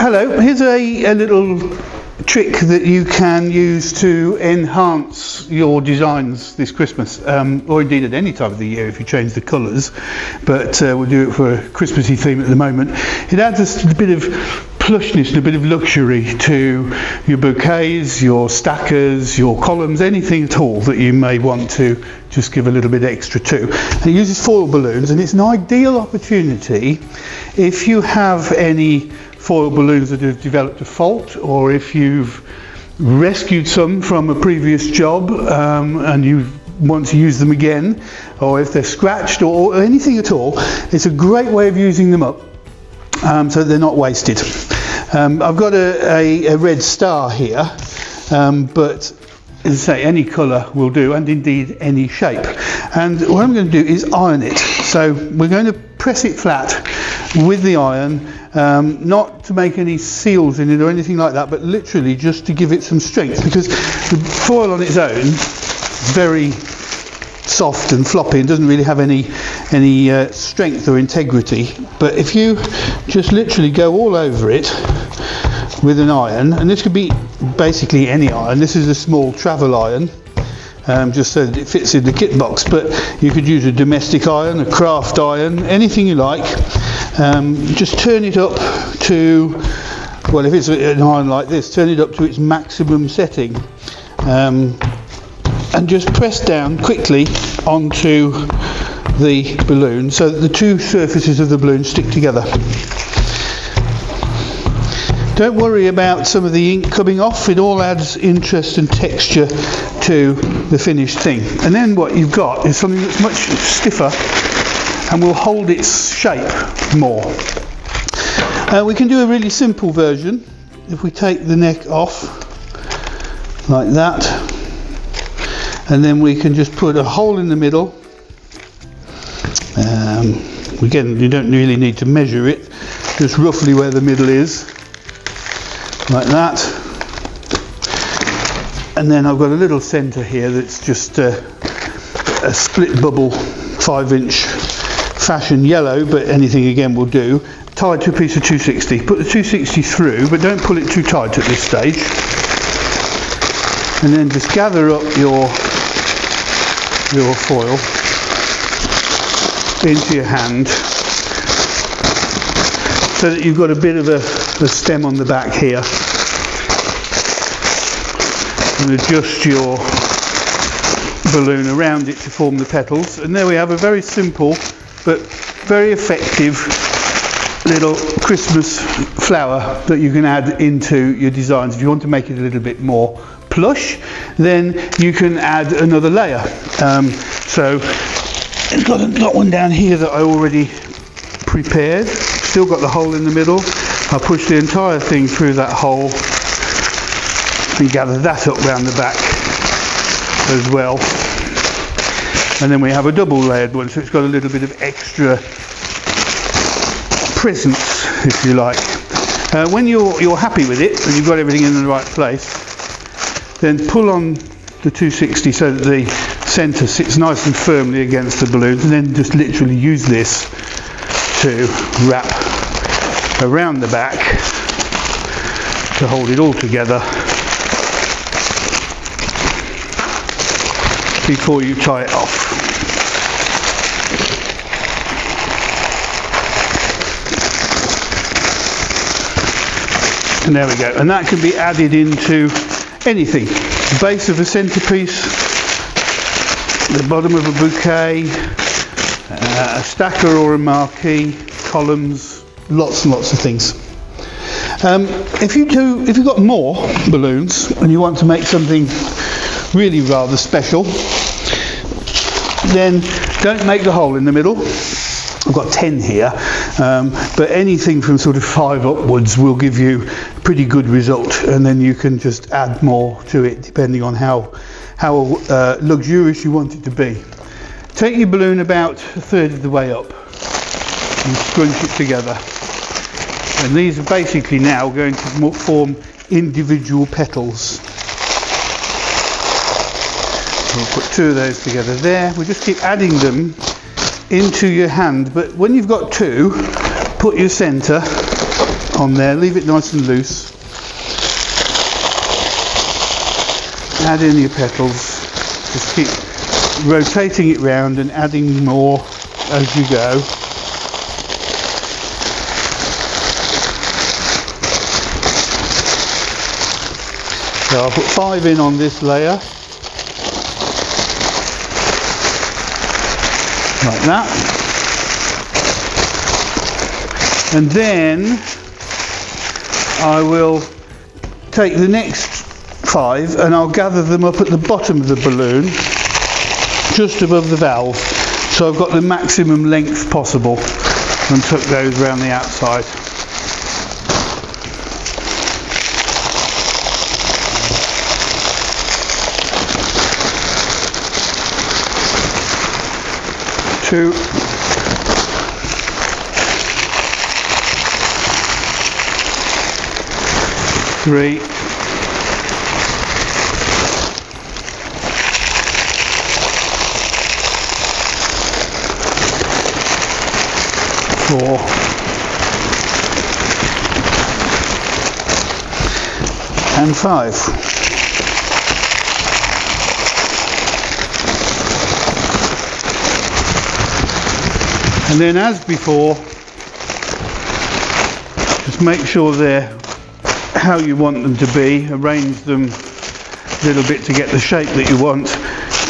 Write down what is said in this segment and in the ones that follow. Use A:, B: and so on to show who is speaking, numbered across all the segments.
A: Hello, here's a little trick that you can use to enhance your designs this Christmas, or indeed at any time of the year if you change the colours, but we'll do it for a Christmassy theme at the moment. It adds a bit of plushness and a bit of luxury to your bouquets, your stackers, your columns, anything at all that you may want to just give a little bit extra to. And it uses foil balloons, and it's an ideal opportunity if you have any foil balloons that have developed a fault, or if you've rescued some from a previous job and you want to use them again, or if they're scratched or anything at all. It's a great way of using them up so they're not wasted. I've got a red star here, but as I say, any colour will do, and indeed any shape. And what I'm going to do is iron it. So we're going to press it flat with the iron, not to make any seals in it or anything like that, but literally just to give it some strength, because the foil on its own is very soft and floppy and doesn't really have any strength or integrity. But if you just literally go all over it with an iron, and this could be basically any iron, this is a small travel iron, just so that it fits in the kit box, but you could use a domestic iron, a craft iron, anything you like. Just turn it up to, well, if it's an iron like this, turn it up to its maximum setting, and just press down quickly onto the balloon so that the two surfaces of the balloon stick together. Don't worry about some of the ink coming off, it all adds interest and texture to the finished thing. And then what you've got is something that's much stiffer and will hold its shape more. We can do a really simple version. If we take the neck off like that, and then we can just put a hole in the middle. Again, you don't really need to measure it, just roughly where the middle is, like that. And then I've got a little centre here that's just a split bubble 5-inch fashion yellow, but anything again will do, tied to a piece of 260. Put the 260 through, but don't pull it too tight at this stage. And then just gather up your foil into your hand so that you've got a bit of a stem on the back here, and adjust your balloon around it to form the petals. And there we have a very simple but very effective little Christmas flower that you can add into your designs. If you want to make it a little bit more plush, then you can add another layer. So I've got one down here that I already prepared. Still got the hole in the middle. I'll push the entire thing through that hole and gather that up round the back as well. And then we have a double layered one, so it's got a little bit of extra presence, if you like. When you're happy with it and you've got everything in the right place, then pull on the 260 so that the centre sits nice and firmly against the balloon, and then just literally use this to wrap around the back to hold it all together before you tie it off. And there we go, and that can be added into anything. The base of a centrepiece, the bottom of a bouquet, a stacker or a marquee, columns, lots and lots of things. If you've got more balloons and you want to make something really rather special, then don't make the hole in the middle. I've got 10 here, but anything from sort of 5 upwards will give you a pretty good result, and then you can just add more to it depending on how luxurious you want it to be. Take your balloon about a third of the way up and scrunch it together. And these are basically now going to form individual petals. We'll put 2 of those together there. We'll just keep adding them into your hand, but when you've got 2, put your centre on there. Leave it nice and loose. Add in your petals. Just keep rotating it round and adding more as you go. So I'll put 5 in on this layer, like that. And then I will take the next 5 and I'll gather them up at the bottom of the balloon, just above the valve. So I've got the maximum length possible, and tuck those around the outside. Two. 3. 4. And 5. And then, as before, just make sure they're how you want them to be. Arrange them a little bit to get the shape that you want.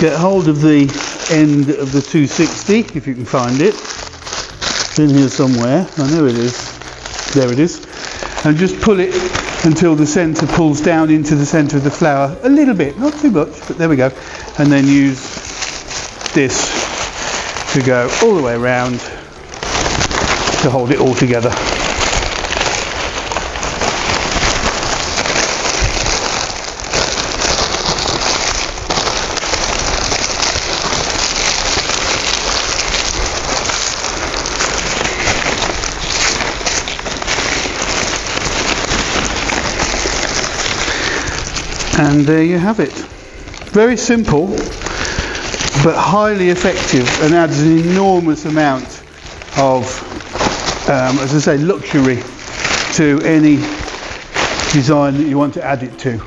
A: Get hold of the end of the 260 if you can find it. It's in here somewhere. I know it is. There it is. And just pull it until the centre pulls down into the centre of the flower a little bit, not too much, but there we go. And then use this to go all the way around to hold it all together. And there you have it. Very simple, but highly effective, and adds an enormous amount of, as I say, luxury to any design that you want to add it to.